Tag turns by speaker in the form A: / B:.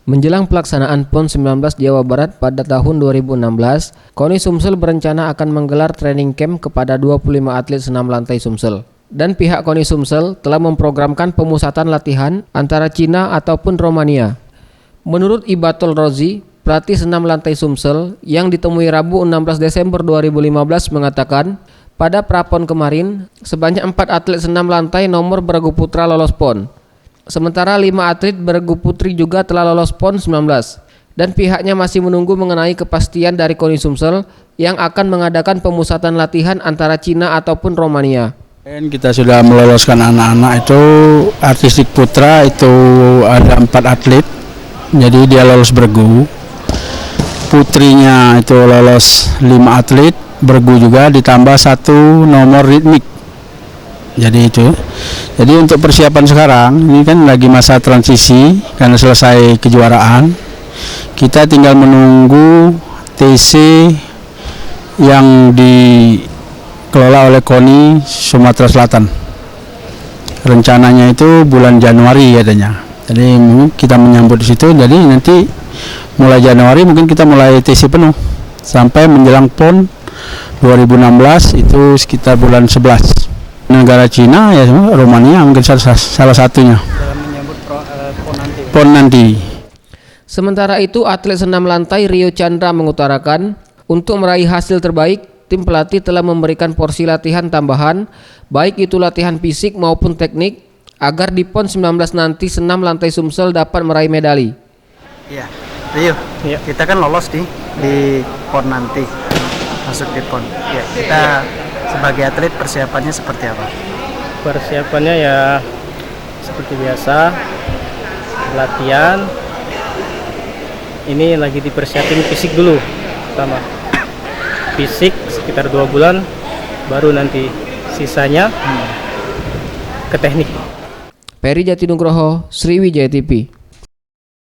A: Menjelang pelaksanaan PON 19 Jawa Barat pada tahun 2016, KONI Sumsel berencana akan menggelar training camp kepada 25 atlet senam lantai Sumsel. Dan pihak KONI Sumsel telah memprogramkan pemusatan latihan antara Cina ataupun Romania. Menurut Ibatul Rozi, pelatih senam lantai Sumsel yang ditemui Rabu 16 Desember 2015 mengatakan, pada pra-PON kemarin, sebanyak 4 atlet senam lantai nomor beregu putra lolos PON. Sementara 5 atlet beregu putri juga telah lolos PON 19 dan pihaknya masih menunggu mengenai kepastian dari KONI Sumsel yang akan mengadakan pemusatan latihan antara Cina ataupun Romania.
B: Kita sudah meloloskan anak-anak itu artistik putra itu ada 4 atlet, jadi dia lolos beregu. Putrinya itu lolos 5 atlet, beregu juga ditambah 1 nomor ritmik. Jadi untuk persiapan sekarang ini kan lagi masa transisi karena selesai kejuaraan. Kita tinggal menunggu TC yang dikelola oleh KONI Sumatera Selatan. Rencananya itu bulan Januari katanya. Jadi kita menyambut di situ. Jadi nanti mulai Januari mungkin kita mulai TC penuh sampai menjelang PON 2016 itu sekitar bulan 11. Negara Cina ya Romania mungkin salah satunya dalam menyambut PON nanti.
A: Sementara itu atlet senam lantai Rio Chandra mengutarakan untuk meraih hasil terbaik tim pelatih telah memberikan porsi latihan tambahan baik itu latihan fisik maupun teknik agar di PON 19 nanti senam lantai Sumsel dapat meraih medali.
C: Iya, Rio, kita kan lolos di PON nanti masuk di PON. Ya, kita sebagai atlet persiapannya seperti apa?
D: Persiapannya ya seperti biasa, latihan. Ini lagi dipersiapin fisik dulu, pertama. Fisik sekitar 2 bulan, baru nanti sisanya ke teknik.
A: Peri Jatinugroho, Sriwijaya TV.